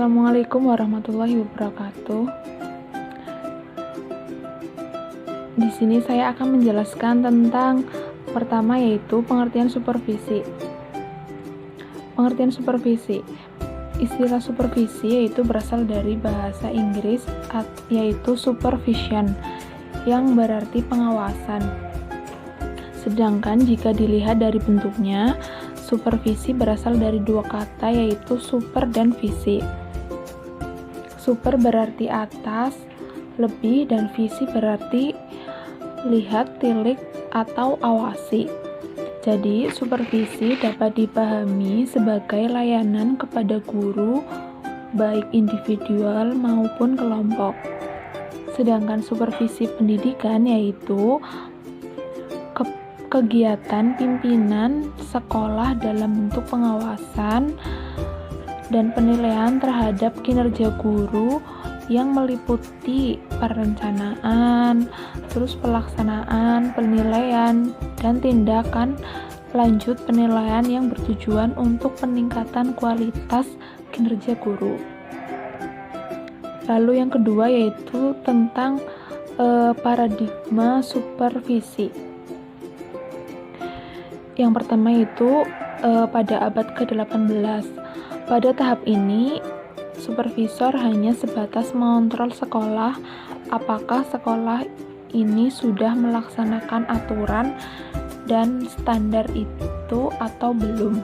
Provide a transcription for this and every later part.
Assalamualaikum warahmatullahi wabarakatuh. Di sini saya akan menjelaskan tentang pertama, yaitu pengertian supervisi. Pengertian supervisi. Istilah supervisi yaitu berasal dari bahasa Inggris yaitu supervision, yang berarti pengawasan. Sedangkan jika dilihat dari bentuknya, supervisi berasal dari dua kata, yaitu super dan visi. Super berarti atas, lebih, dan visi berarti lihat, tilik, atau awasi. Jadi, supervisi dapat dipahami sebagai layanan kepada guru, baik individual maupun kelompok. Sedangkan supervisi pendidikan yaitu kegiatan pimpinan sekolah dalam bentuk pengawasan dan penilaian terhadap kinerja guru yang meliputi perencanaan, terus pelaksanaan, penilaian, dan tindakan lanjut penilaian yang bertujuan untuk peningkatan kualitas kinerja guru. Lalu yang kedua yaitu tentang paradigma supervisi. Yang pertama itu pada abad ke-18. Pada tahap ini, supervisor hanya sebatas mengontrol sekolah, apakah sekolah ini sudah melaksanakan aturan dan standar itu atau belum.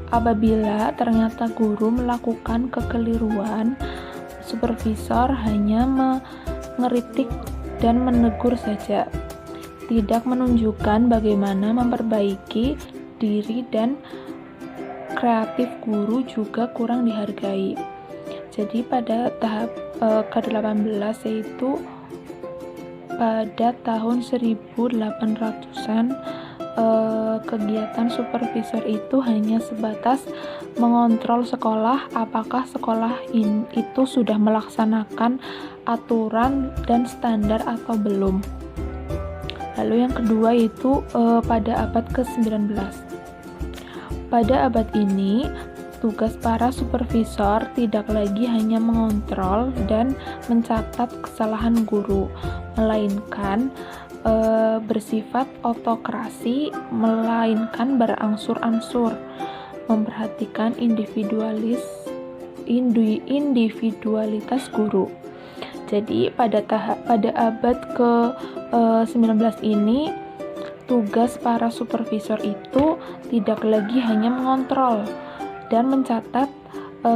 Apabila ternyata guru melakukan kekeliruan, supervisor hanya mengeritik dan menegur saja, tidak menunjukkan bagaimana memperbaiki diri, dan kreatif guru juga kurang dihargai. Jadi pada tahap ke-18 yaitu pada tahun 1800-an, kegiatan supervisor itu hanya sebatas mengontrol sekolah, apakah sekolah itu sudah melaksanakan aturan dan standar atau belum. Lalu yang kedua yaitu pada abad ke-19. Pada abad ini, tugas para supervisor tidak lagi hanya mengontrol dan mencatat kesalahan guru, melainkan bersifat otokrasi, melainkan berangsur-angsur, memperhatikan individualitas guru. Jadi pada abad ke-19 ini, tugas para supervisor itu tidak lagi hanya mengontrol dan mencatat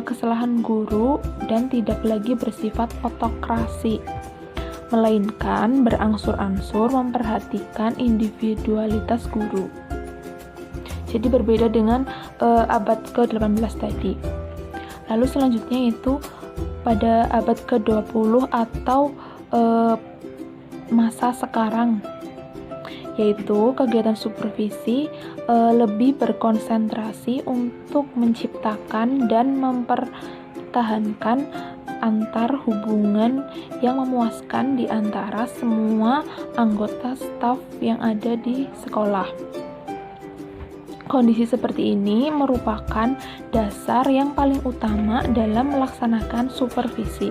kesalahan guru dan tidak lagi bersifat otokrasi, melainkan berangsur-angsur memperhatikan individualitas guru. Jadi berbeda dengan abad ke-18 tadi. Lalu selanjutnya itu pada abad ke-20 atau masa sekarang, yaitu kegiatan supervisi lebih berkonsentrasi untuk menciptakan dan mempertahankan antar hubungan yang memuaskan di antara semua anggota staf yang ada di sekolah. Kondisi seperti ini merupakan dasar yang paling utama dalam melaksanakan supervisi.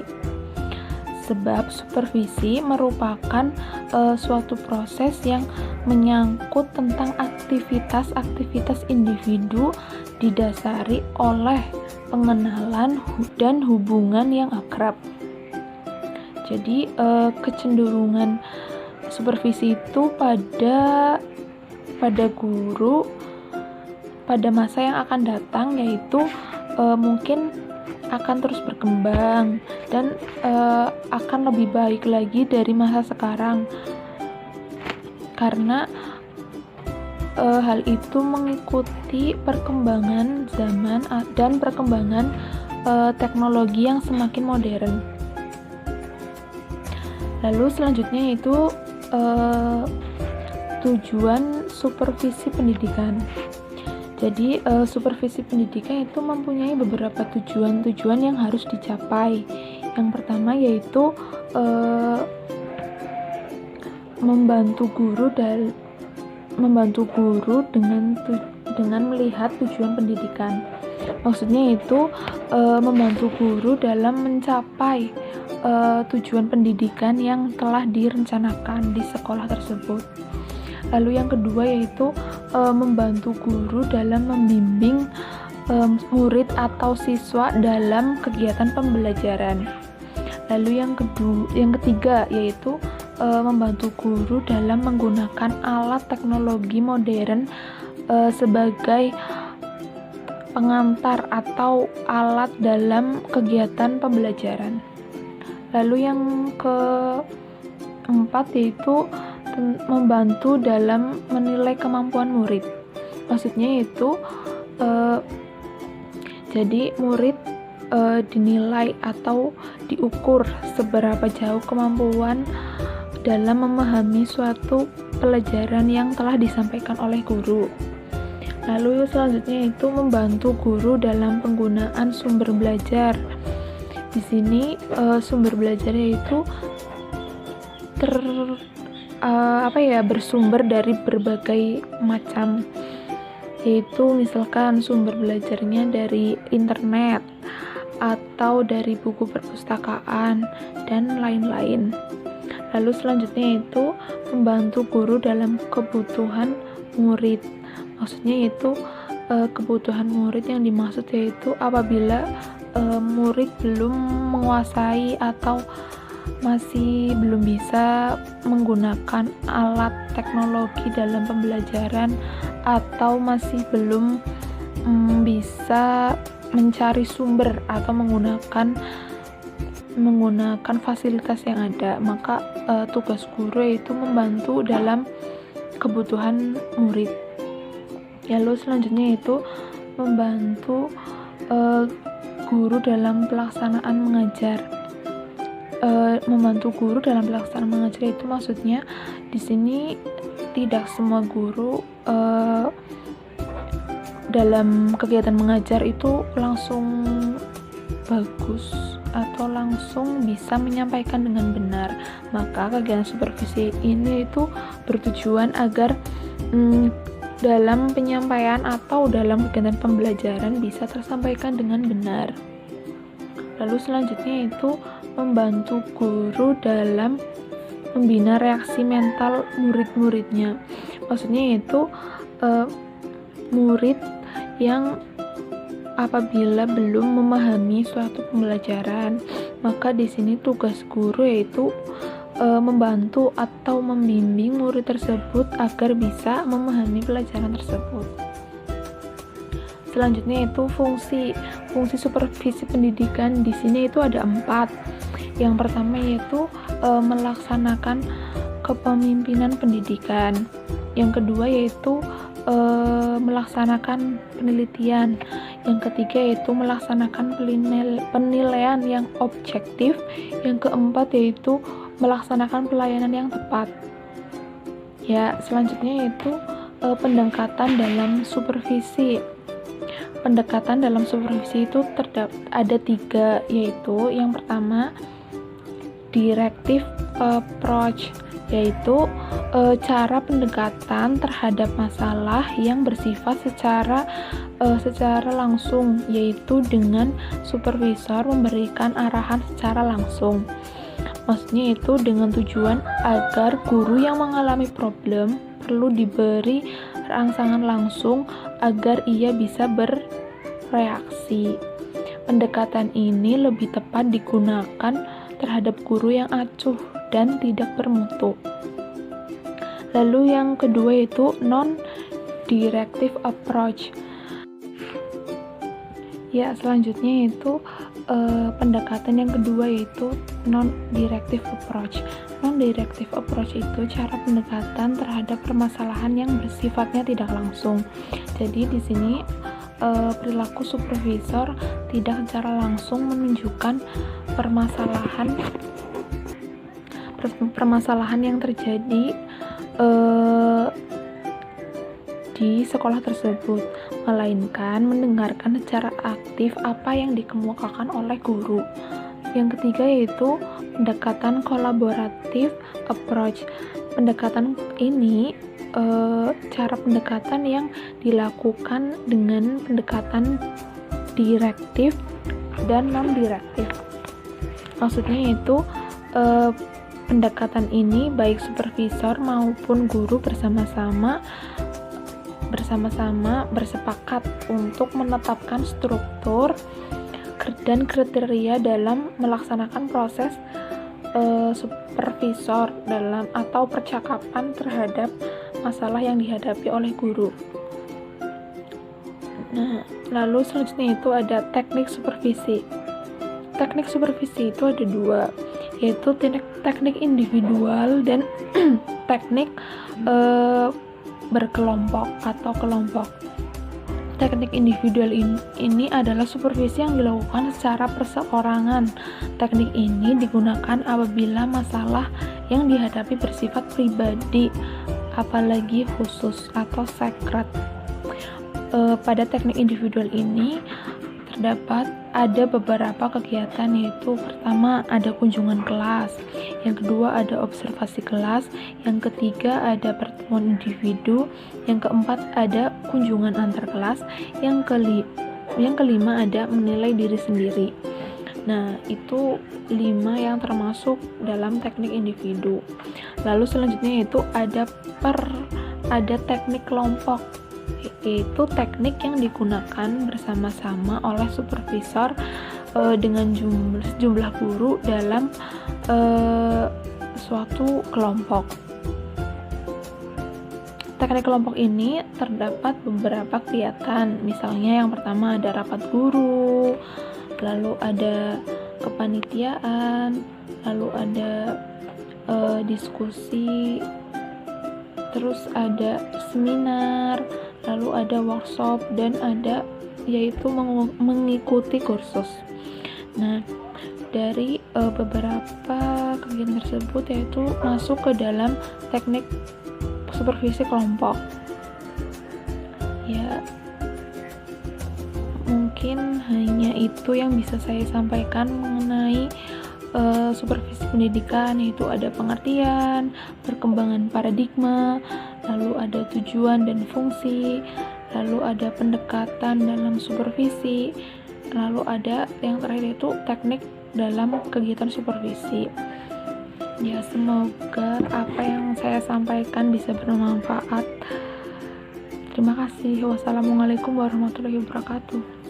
Sebab supervisi merupakan suatu proses yang menyangkut tentang aktivitas-aktivitas individu didasari oleh pengenalan dan hubungan yang akrab. Jadi kecenderungan supervisi itu pada guru pada masa yang akan datang, yaitu mungkin akan terus berkembang dan akan lebih baik lagi dari masa sekarang, karena hal itu mengikuti perkembangan zaman dan perkembangan teknologi yang semakin modern. Lalu selanjutnya itu tujuan supervisi pendidikan. Jadi supervisi pendidikan itu mempunyai beberapa tujuan yang harus dicapai. Yang pertama yaitu membantu guru dengan melihat tujuan pendidikan. Maksudnya itu membantu guru dalam mencapai tujuan pendidikan yang telah direncanakan di sekolah tersebut. Lalu yang kedua yaitu membantu guru dalam membimbing murid atau siswa dalam kegiatan pembelajaran. Lalu yang ketiga yaitu membantu guru dalam menggunakan alat teknologi modern sebagai pengantar atau alat dalam kegiatan pembelajaran. Lalu yang keempat yaitu membantu dalam menilai kemampuan murid. Maksudnya itu jadi murid dinilai atau diukur seberapa jauh kemampuan dalam memahami suatu pelajaran yang telah disampaikan oleh guru. Lalu selanjutnya itu membantu guru dalam penggunaan sumber belajar. Di sini sumber belajarnya itu bersumber dari berbagai macam, yaitu misalkan sumber belajarnya dari internet atau dari buku perpustakaan dan lain-lain. Lalu selanjutnya itu membantu guru dalam kebutuhan murid. Maksudnya itu kebutuhan murid yang dimaksud yaitu apabila murid belum menguasai atau masih belum bisa menggunakan alat teknologi dalam pembelajaran atau masih belum bisa mencari sumber atau menggunakan fasilitas yang ada, maka tugas guru yaitu membantu dalam kebutuhan murid. Lalu selanjutnya itu membantu guru dalam pelaksanaan mengajar. Membantu guru dalam pelaksanaan mengajar itu maksudnya di sini tidak semua guru dalam kegiatan mengajar itu langsung bagus atau langsung bisa menyampaikan dengan benar. Maka kegiatan supervisi ini itu bertujuan agar dalam penyampaian atau dalam kegiatan pembelajaran bisa tersampaikan dengan benar. Lalu selanjutnya itu membantu guru dalam membina reaksi mental murid-muridnya. Maksudnya itu murid yang apabila belum memahami suatu pembelajaran, maka di sini tugas guru yaitu membantu atau membimbing murid tersebut agar bisa memahami pelajaran tersebut. Selanjutnya itu fungsi supervisi pendidikan. Di sini itu ada 4. Yang pertama yaitu melaksanakan kepemimpinan pendidikan. Yang kedua yaitu melaksanakan penelitian. Yang ketiga yaitu melaksanakan penilaian yang objektif. Yang keempat yaitu melaksanakan pelayanan yang tepat. Ya, selanjutnya yaitu pendekatan dalam supervisi. Pendekatan dalam supervisi itu ada 3, yaitu yang pertama directive approach, yaitu cara pendekatan terhadap masalah yang bersifat secara langsung, yaitu dengan supervisor memberikan arahan secara langsung. Maksudnya itu dengan tujuan agar guru yang mengalami problem perlu diberi rangsangan langsung agar ia bisa bereaksi. Pendekatan ini lebih tepat digunakan terhadap guru yang acuh dan tidak bermutu. Lalu yang kedua itu non-directive approach. Ya, selanjutnya itu pendekatan yang kedua yaitu non-directive approach. Non-directive approach itu cara pendekatan terhadap permasalahan yang bersifatnya tidak langsung. Jadi di sini perilaku supervisor tidak secara langsung menunjukkan permasalahan yang terjadi di sekolah tersebut, melainkan mendengarkan secara aktif apa yang dikemukakan oleh guru. Yang ketiga yaitu pendekatan kolaboratif approach. Pendekatan ini cara pendekatan yang dilakukan dengan pendekatan direktif dan non-direktif. Maksudnya itu pendekatan ini baik supervisor maupun guru bersama-sama bersepakat untuk menetapkan struktur dan kriteria dalam melaksanakan proses supervisor dalam atau percakapan terhadap masalah yang dihadapi oleh guru. Nah, lalu selanjutnya itu ada teknik supervisi. Teknik supervisi itu ada dua, yaitu teknik individual dan teknik berkelompok atau kelompok. Teknik individual ini adalah supervisi yang dilakukan secara perseorangan. Teknik ini digunakan apabila masalah yang dihadapi bersifat pribadi, apalagi khusus atau secret. Pada teknik individual ini terdapat ada beberapa kegiatan, yaitu pertama ada kunjungan kelas, yang kedua ada observasi kelas, yang ketiga ada pertemuan individu, yang keempat ada kunjungan antar kelas, yang kelima ada menilai diri sendiri. Nah, itu 5 yang termasuk dalam teknik individu. Lalu selanjutnya itu ada teknik kelompok, yaitu teknik yang digunakan bersama-sama oleh supervisor dengan jumlah guru dalam suatu kelompok. Teknik kelompok ini terdapat beberapa kegiatan, misalnya yang pertama ada rapat guru, lalu ada kepanitiaan, lalu ada diskusi, terus ada seminar, lalu ada workshop, dan ada yaitu mengikuti kursus. Nah, dari beberapa kegiatan tersebut yaitu masuk ke dalam teknik supervisi kelompok. Ya, mungkin hanya itu yang bisa saya sampaikan mengenai supervisi pendidikan, yaitu ada pengertian, perkembangan paradigma, lalu ada tujuan dan fungsi, lalu ada pendekatan dalam supervisi, lalu ada yang terakhir itu teknik dalam kegiatan supervisi. Ya, semoga apa yang saya sampaikan bisa bermanfaat. Terima kasih. Wassalamualaikum warahmatullahi wabarakatuh.